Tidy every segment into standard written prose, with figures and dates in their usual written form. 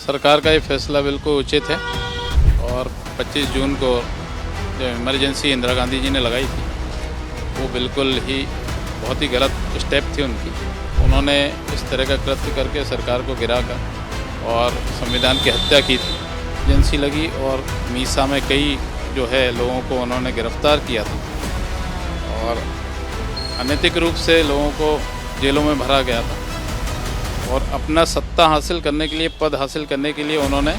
सरकार का ये फैसला बिल्कुल उचित है और 25 जून को जो इमरजेंसी इंदिरा गांधी जी ने लगाई थी वो बिल्कुल ही बहुत ही गलत स्टेप थी उनकी। उन्होंने इस तरह का कृत्य करके सरकार को गिराकर और संविधान की हत्या की थी। इमरजेंसी लगी और मीसा में कई जो है लोगों को उन्होंने गिरफ्तार किया था और अनैतिक रूप से लोगों को जेलों में भरा गया था और अपना सत्ता हासिल करने के लिए, पद हासिल करने के लिए उन्होंने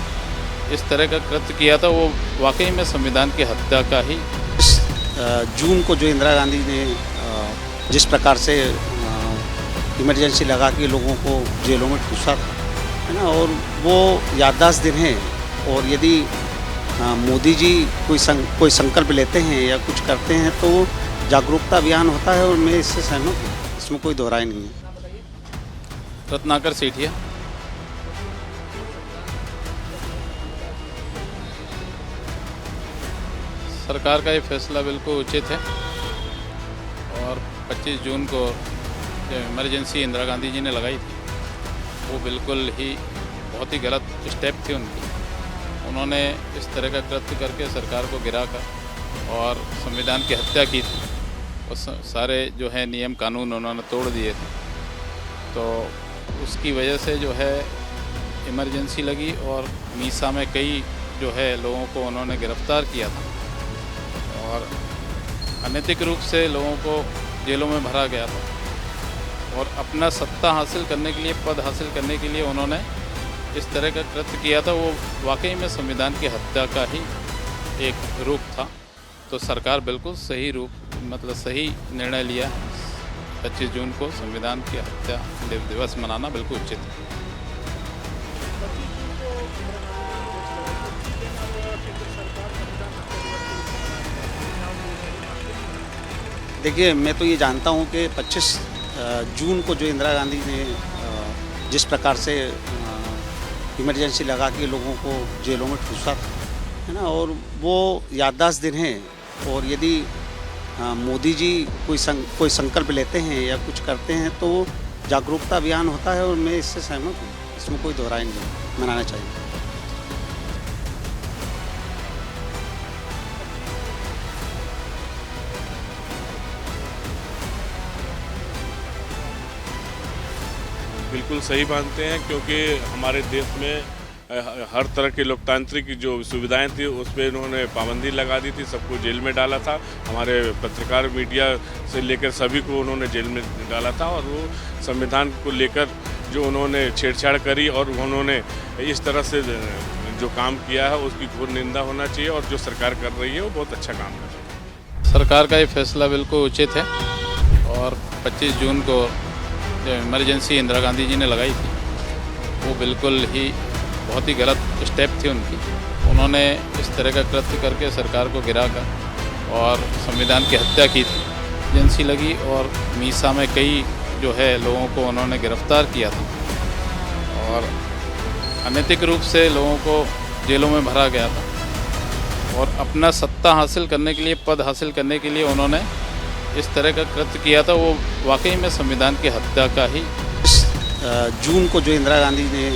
इस तरह का कृत्य किया था। वो वाकई में संविधान की हत्या का ही। जून को जो इंदिरा गांधी ने जिस प्रकार से इमरजेंसी लगा के लोगों को जेलों में ठूसा था, है ना, और वो याददाश्त दिन है। और यदि मोदी जी कोई संकल्प लेते हैं या कुछ करते हैं तो जागरूकता अभियान होता है और मैं इससे सहमत हूँ, इसमें कोई दोहराई नहीं है। रत्नाकर सेठिया। सरकार का ये फैसला बिल्कुल उचित है और 25 जून को जो इमरजेंसी इंदिरा गांधी जी ने लगाई थी वो बिल्कुल ही बहुत ही गलत स्टेप थी उनकी। उन्होंने इस तरह का कृत्य करके सरकार को गिराकर और संविधान की हत्या की थी और सारे जो है नियम कानून उन्होंने तोड़ दिए थे। तो उसकी वजह से जो है इमरजेंसी लगी और मीसा में कई जो है लोगों को उन्होंने गिरफ्तार किया था और अनैतिक रूप से लोगों को जेलों में भरा गया था और अपना सत्ता हासिल करने के लिए, पद हासिल करने के लिए उन्होंने इस तरह का कृत्य किया था। वो वाकई में संविधान की हत्या का ही एक रूप था। तो सरकार बिल्कुल सही सही निर्णय लिया है। 25 जून को संविधान की हत्या दिवस मनाना बिल्कुल उचित है। देखिए, मैं तो ये जानता हूँ कि 25 जून को जो इंदिरा गांधी ने जिस प्रकार से इमरजेंसी लगा के लोगों को जेलों में ठूसा था, है ना, और वो याददाश्त दिन है। और यदि मोदी जी कोई संकल्प लेते हैं या कुछ करते हैं तो जागरूकता अभियान होता है और मैं इससे सहमत हूँ, इसमें कोई दोहराई नहीं है, मनाना चाहिए। बिल्कुल सही मानते हैं क्योंकि हमारे देश में हर तरह की लोकतांत्रिक जो सुविधाएं थी उस पर इन्होंने पाबंदी लगा दी थी, सबको जेल में डाला था। हमारे पत्रकार, मीडिया से लेकर सभी को उन्होंने जेल में डाला था और वो संविधान को लेकर जो उन्होंने छेड़छाड़ करी और उन्होंने इस तरह से जो काम किया है उसकी घोर निंदा होना चाहिए और जो सरकार कर रही है वो बहुत अच्छा काम कर रही है। सरकार का ये फैसला बिल्कुल उचित है और 25 जून को जो इमरजेंसी इंदिरा गांधी जी ने लगाई थी वो बिल्कुल ही बहुत ही गलत स्टेप थी उनकी। उन्होंने इस तरह का कृत्य करके सरकार को गिराकर और संविधान की हत्या की थी। इमरजेंसी लगी और मीसा में कई जो है लोगों को उन्होंने गिरफ्तार किया था और अनैतिक रूप से लोगों को जेलों में भरा गया था और अपना सत्ता हासिल करने के लिए, पद हासिल करने के लिए उन्होंने इस तरह का कृत्य किया था। वो वाकई में संविधान की हत्या का ही। जून को जो इंदिरा गांधी ने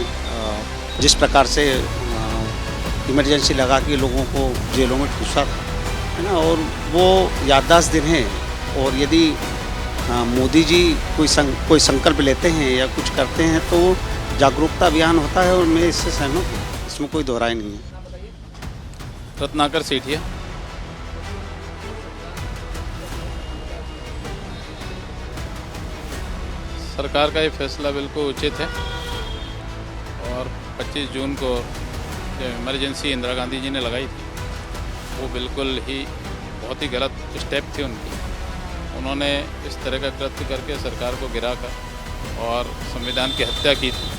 जिस प्रकार से इमरजेंसी लगा के लोगों को जेलों में ठूसा था, है ना, और वो याददाश्त दिन है। और यदि मोदी जी कोई संकल्प लेते हैं या कुछ करते हैं तो जागरूकता अभियान होता है और मैं इससे सहमत हूँ, इसमें कोई दोहराई नहीं है। रत्नाकर सेठिया। सरकार का ये फैसला बिल्कुल उचित है और 25 जून को जो इमरजेंसी इंदिरा गांधी जी ने लगाई थी वो बिल्कुल ही बहुत ही गलत स्टेप थी उनकी। उन्होंने इस तरह का कृत्य करके सरकार को गिराकर और संविधान की हत्या की थी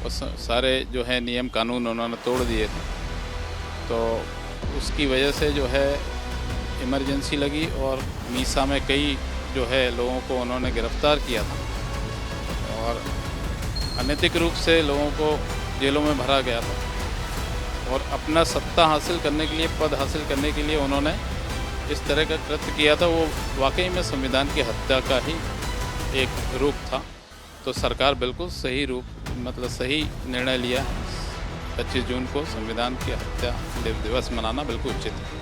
और सारे जो है नियम कानून उन्होंने तोड़ दिए थे। तो उसकी वजह से जो है इमरजेंसी लगी और मीसा में कई जो है लोगों को उन्होंने गिरफ्तार किया था और अनैतिक रूप से लोगों को जेलों में भरा गया था और अपना सत्ता हासिल करने के लिए, पद हासिल करने के लिए उन्होंने इस तरह का कृत्य किया था। वो वाकई में संविधान की हत्या का ही एक रूप था। तो सरकार बिल्कुल सही निर्णय लिया है। 25 जून को संविधान की हत्या दिवस मनाना बिल्कुल उचित है।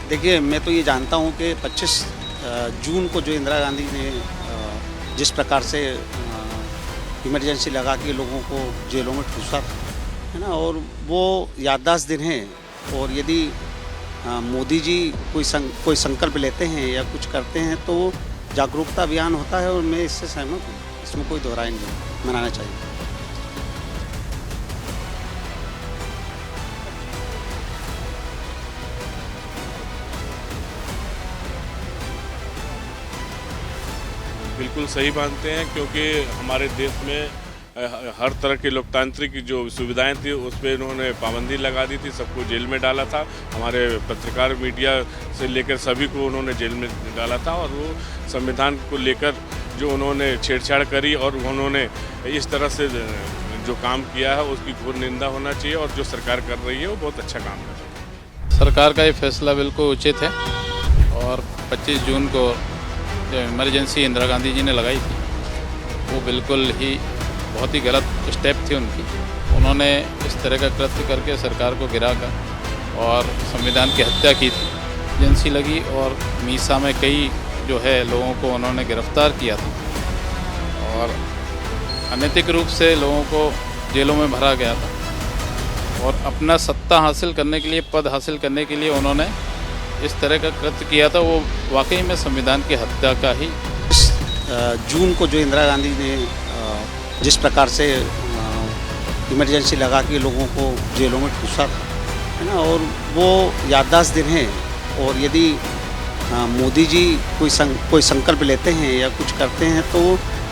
देखिए, मैं तो ये जानता हूँ कि 25 जून को जो इंदिरा गांधी ने जिस प्रकार से इमरजेंसी लगा के लोगों को जेलों में ठूसा था, है ना, और वो याददाश्त दिन है। और यदि मोदी जी कोई संकल्प लेते हैं या कुछ करते हैं तो जागरूकता अभियान होता है, और मैं इससे सहमत हूँ। इसमें कोई दोहराई नहीं है, मनाना चाहिए। बिल्कुल सही मानते हैं, क्योंकि हमारे देश में हर तरह के लोकतांत्रिक जो सुविधाएं थी उस पर इन्होंने पाबंदी लगा दी थी, सबको जेल में डाला था। हमारे पत्रकार मीडिया से लेकर सभी को उन्होंने जेल में डाला था, और वो संविधान को लेकर जो उन्होंने छेड़छाड़ करी और उन्होंने इस तरह से जो काम किया है उसकी घोर निंदा होना चाहिए, और जो सरकार कर रही है वो बहुत अच्छा काम कर रही है। सरकार का ये फैसला बिल्कुल उचित है, और 25 जून को जो इमरजेंसी इंदिरा गांधी जी ने लगाई थी वो बिल्कुल ही बहुत ही गलत स्टेप थी उनकी। उन्होंने इस तरह का कृत्य करके सरकार को गिराकर और संविधान की हत्या की थी। इमरजेंसी लगी और मीसा में कई जो है लोगों को उन्होंने गिरफ्तार किया था, और अनैतिक रूप से लोगों को जेलों में भरा गया था, और अपना सत्ता हासिल करने के लिए, पद हासिल करने के लिए उन्होंने इस तरह का कृत्य किया था। वो वाकई में संविधान की हत्या का ही। जून को जो इंदिरा गांधी ने जिस प्रकार से इमरजेंसी लगा के लोगों को जेलों में ठूसा था, है ना, और वो याददाश्त दिन है। और यदि मोदी जी कोई संकल्प लेते हैं या कुछ करते हैं तो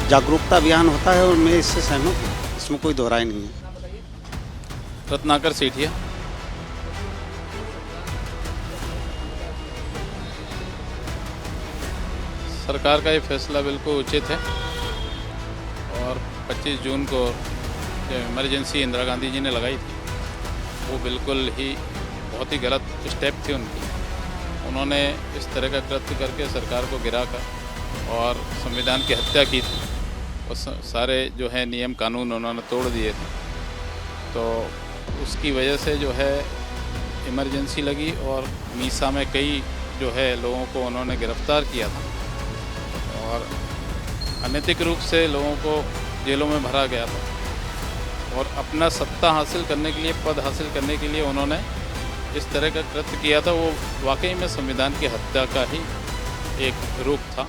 जागरूकता अभियान होता है, और मैं इससे सहमत हूँ। इसमें कोई दोहराई नहीं है। रत्नाकर सेठिया। सरकार का ये फैसला बिल्कुल उचित है, और 25 जून को जो इमरजेंसी इंदिरा गांधी जी ने लगाई थी वो बिल्कुल ही बहुत ही गलत स्टेप थी उनकी। उन्होंने इस तरह का कृत्य करके सरकार को गिराकर और संविधान की हत्या की थी, और सारे जो है नियम कानून उन्होंने तोड़ दिए थे। तो उसकी वजह से जो है इमरजेंसी लगी, और मीसा में कई जो है लोगों को उन्होंने गिरफ्तार किया था, और अनैतिक रूप से लोगों को जेलों में भरा गया था, और अपना सत्ता हासिल करने के लिए, पद हासिल करने के लिए उन्होंने इस तरह का कृत्य किया था। वो वाकई में संविधान की हत्या का ही एक रूप था।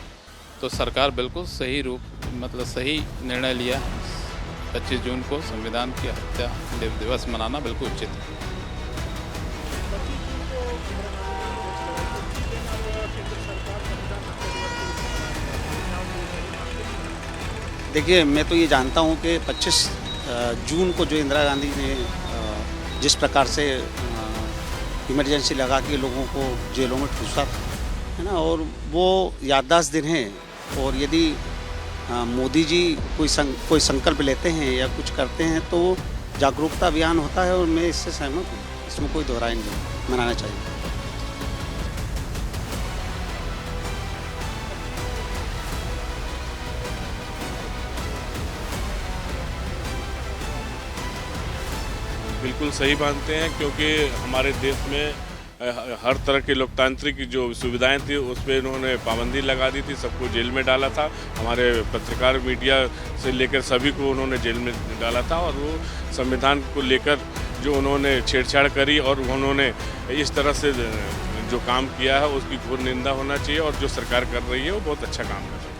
तो सरकार बिल्कुल सही सही निर्णय लिया है। 25 जून को संविधान की हत्या दिवस मनाना बिल्कुल उचित है। देखिए, मैं तो ये जानता हूँ कि 25 जून को जो इंदिरा गांधी ने जिस प्रकार से इमरजेंसी लगा के लोगों को जेलों में ठूसा था, है ना, और वो याददाश्त दिन है। और यदि मोदी जी कोई संकल्प लेते हैं या कुछ करते हैं तो जागरूकता अभियान होता है, और मैं इससे सहमत हूँ। इसमें कोई दोहराई नहीं है, मनाना चाहिए। बिल्कुल सही मानते हैं, क्योंकि हमारे देश में हर तरह के लोकतांत्रिक जो सुविधाएं थी उस पर इन्होंने पाबंदी लगा दी थी, सबको जेल में डाला था। हमारे पत्रकार मीडिया से लेकर सभी को उन्होंने जेल में डाला था, और वो संविधान को लेकर जो उन्होंने छेड़छाड़ करी और उन्होंने इस तरह से जो काम किया है उसकी घोर निंदा होना चाहिए, और जो सरकार कर रही है वो बहुत अच्छा काम कर रही है।